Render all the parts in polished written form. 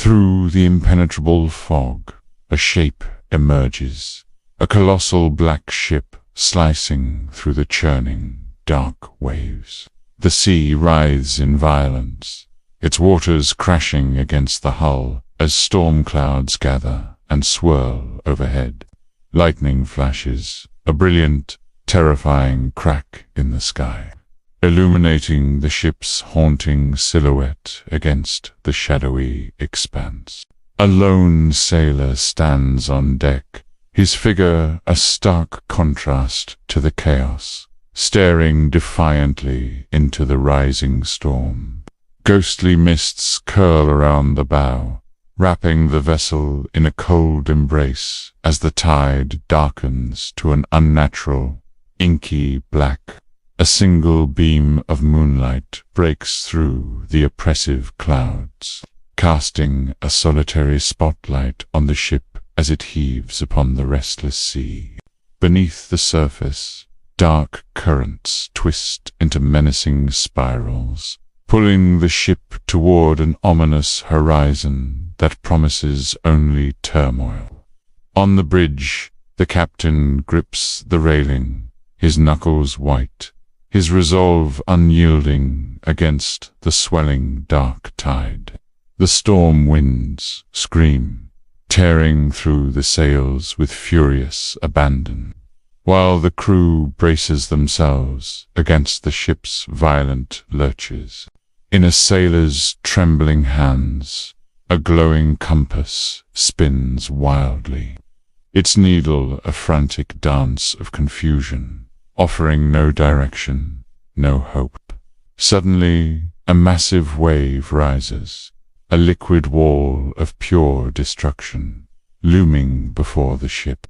Through the impenetrable fog, a shape emerges, a colossal black ship slicing through the churning, dark waves. The sea writhes in violence, its waters crashing against the hull as storm clouds gather and swirl overhead. Lightning flashes, a brilliant, terrifying crack in the sky, illuminating the ship's haunting silhouette against the shadowy expanse. A lone sailor stands on deck, his figure a stark contrast to the chaos, staring defiantly into the rising storm. Ghostly mists curl around the bow, wrapping the vessel in a cold embrace as the tide darkens to an unnatural, inky black. A single beam of moonlight breaks through the oppressive clouds, casting a solitary spotlight on the ship as it heaves upon the restless sea. Beneath the surface, dark currents twist into menacing spirals, pulling the ship toward an ominous horizon that promises only turmoil. On the bridge, the captain grips the railing, his knuckles white, his resolve unyielding against the swelling dark tide. The storm winds scream, tearing through the sails with furious abandon, while the crew braces themselves against the ship's violent lurches. In a sailor's trembling hands, a glowing compass spins wildly, its needle a frantic dance of confusion, offering no direction, no hope. Suddenly, a massive wave rises, a liquid wall of pure destruction, looming before the ship.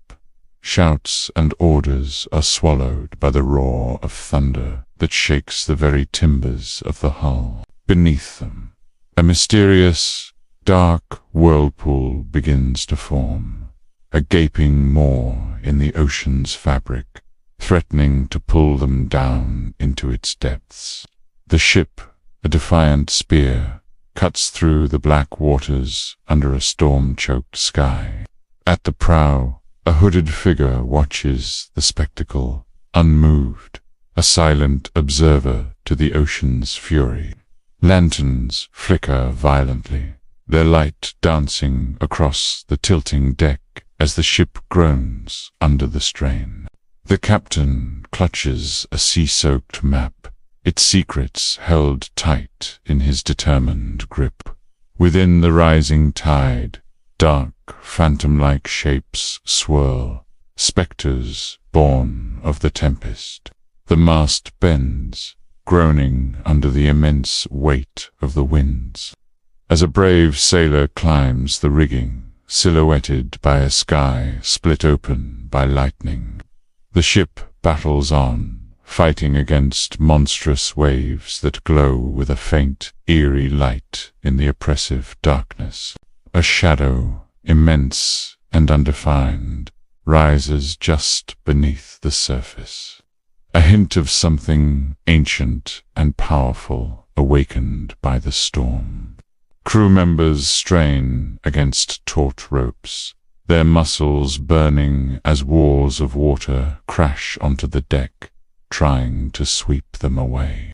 Shouts and orders are swallowed by the roar of thunder that shakes the very timbers of the hull. Beneath them, a mysterious, dark whirlpool begins to form, a gaping maw in the ocean's fabric, threatening to pull them down into its depths. The ship, a defiant spear, cuts through the black waters under a storm-choked sky. At the prow, a hooded figure watches the spectacle, unmoved, a silent observer to the ocean's fury. Lanterns flicker violently, their light dancing across the tilting deck as the ship groans under the strain. The captain clutches a sea-soaked map, its secrets held tight in his determined grip. Within the rising tide, dark, phantom-like shapes swirl, specters born of the tempest. The mast bends, groaning under the immense weight of the winds. As a brave sailor climbs the rigging, silhouetted by a sky split open by lightning, the ship battles on, fighting against monstrous waves that glow with a faint, eerie light in the oppressive darkness. A shadow, immense and undefined, rises just beneath the surface. A hint of something ancient and powerful awakened by the storm. Crew members strain against taut ropes, their muscles burning as walls of water crash onto the deck, trying to sweep them away.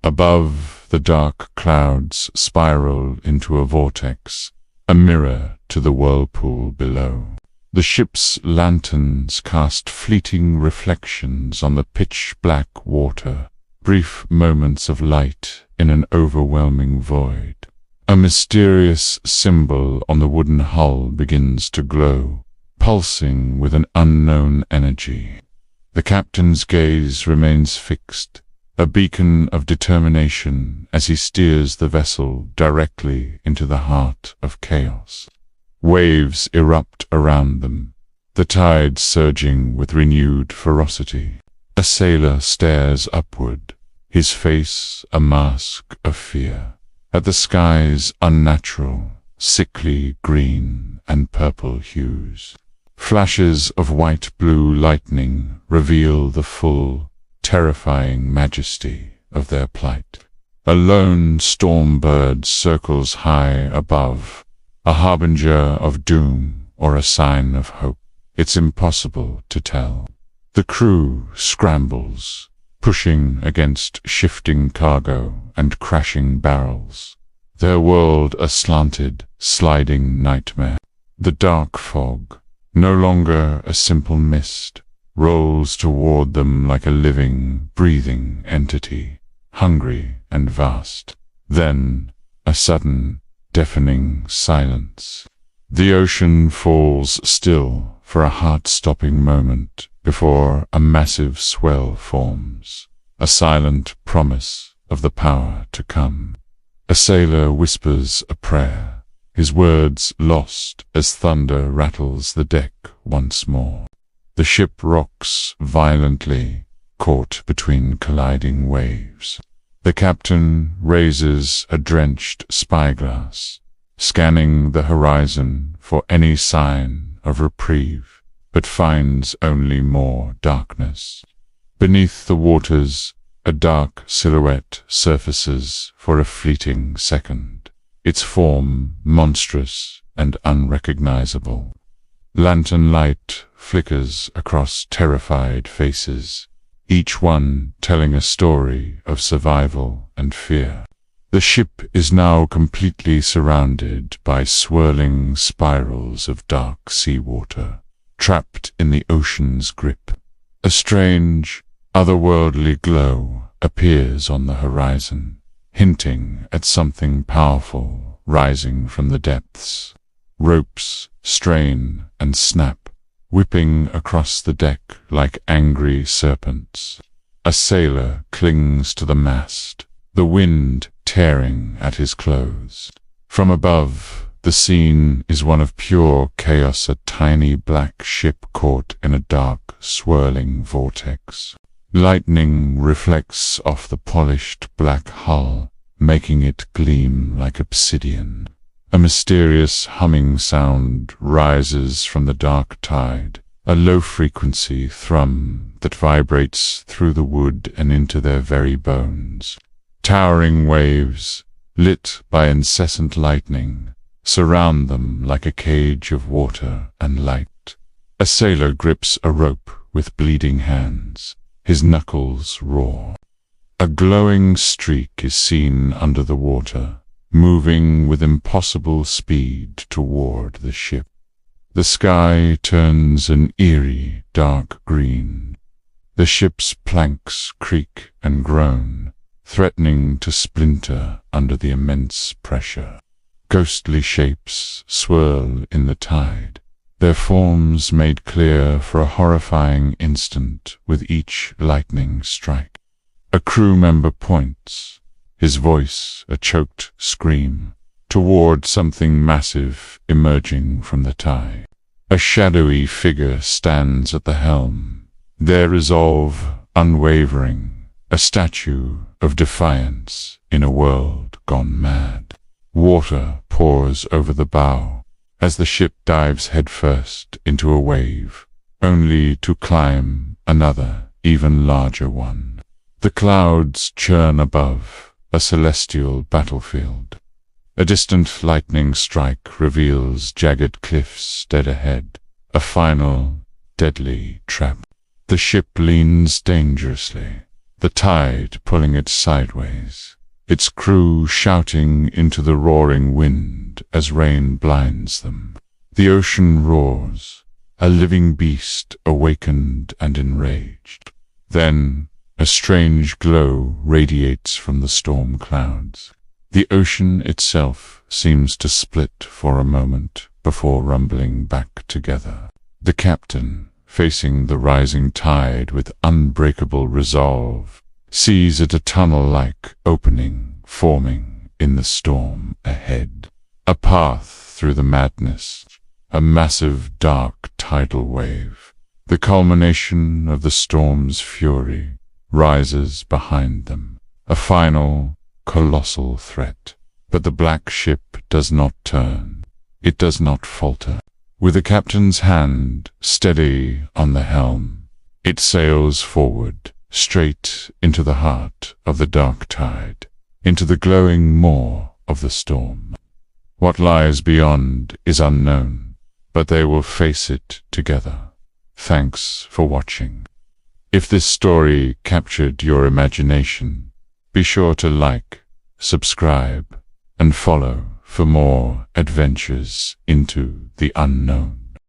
Above, the dark clouds spiral into a vortex, a mirror to the whirlpool below. The ship's lanterns cast fleeting reflections on the pitch-black water, brief moments of light in an overwhelming void. A mysterious symbol on the wooden hull begins to glow, pulsing with an unknown energy. The captain's gaze remains fixed, a beacon of determination as he steers the vessel directly into the heart of chaos. Waves erupt around them, the tide surging with renewed ferocity. A sailor stares upward, his face a mask of fear, at the sky's unnatural, sickly green and purple hues. Flashes of white-blue lightning reveal the full, terrifying majesty of their plight. A lone storm bird circles high above, a harbinger of doom or a sign of hope. It's impossible to tell. The crew scrambles, pushing against shifting cargo and crashing barrels, their world a slanted, sliding nightmare. The dark fog, no longer a simple mist, rolls toward them like a living, breathing entity, hungry and vast. Then, a sudden, deafening silence. The ocean falls still for a heart-stopping moment before a massive swell forms, a silent promise of the power to come. A sailor whispers a prayer, his words lost as thunder rattles the deck once more. The ship rocks violently, caught between colliding waves. The captain raises a drenched spyglass, scanning the horizon for any sign of reprieve, but finds only more darkness. Beneath the waters, a dark silhouette surfaces for a fleeting second, its form monstrous and unrecognizable. Lantern light flickers across terrified faces, each one telling a story of survival and fear. The ship is now completely surrounded by swirling spirals of dark seawater, trapped in the ocean's grip. A strange, otherworldly glow appears on the horizon, hinting at something powerful rising from the depths. Ropes strain and snap, whipping across the deck like angry serpents. A sailor clings to the mast, the wind tearing at his clothes. From above, the scene is one of pure chaos, a tiny black ship caught in a dark, swirling vortex. Lightning reflects off the polished black hull, making it gleam like obsidian. A mysterious humming sound rises from the dark tide, a low-frequency thrum that vibrates through the wood and into their very bones. Towering waves, lit by incessant lightning, surround them like a cage of water and light. A sailor grips a rope with bleeding hands, his knuckles raw. A glowing streak is seen under the water, moving with impossible speed toward the ship. The sky turns an eerie, dark green. The ship's planks creak and groan, threatening to splinter under the immense pressure. Ghostly shapes swirl in the tide, their forms made clear for a horrifying instant with each lightning strike. A crew member points, his voice a choked scream, toward something massive emerging from the tide. A shadowy figure stands at the helm, their resolve unwavering, a statue of defiance in a world gone mad. Water pours over the bow as the ship dives headfirst into a wave, only to climb another, even larger one. The clouds churn above, a celestial battlefield. A distant lightning strike reveals jagged cliffs dead ahead, a final, deadly trap. The ship leans dangerously, the tide pulling it sideways, its crew shouting into the roaring wind as rain blinds them. The ocean roars, a living beast awakened and enraged. Then, a strange glow radiates from the storm clouds. The ocean itself seems to split for a moment before rumbling back together. The captain, facing the rising tide with unbreakable resolve, sees it a tunnel-like opening forming in the storm ahead. A path through the madness, a massive dark tidal wave. The culmination of the storm's fury rises behind them, a final, colossal threat. But the black ship does not turn. It does not falter. With the captain's hand steady on the helm, it sails forward, straight into the heart of the dark tide, into the glowing maw of the storm. What lies beyond is unknown, but they will face it together. Thanks for watching. If this story captured your imagination, be sure to like, subscribe, and follow for more adventures into the unknown.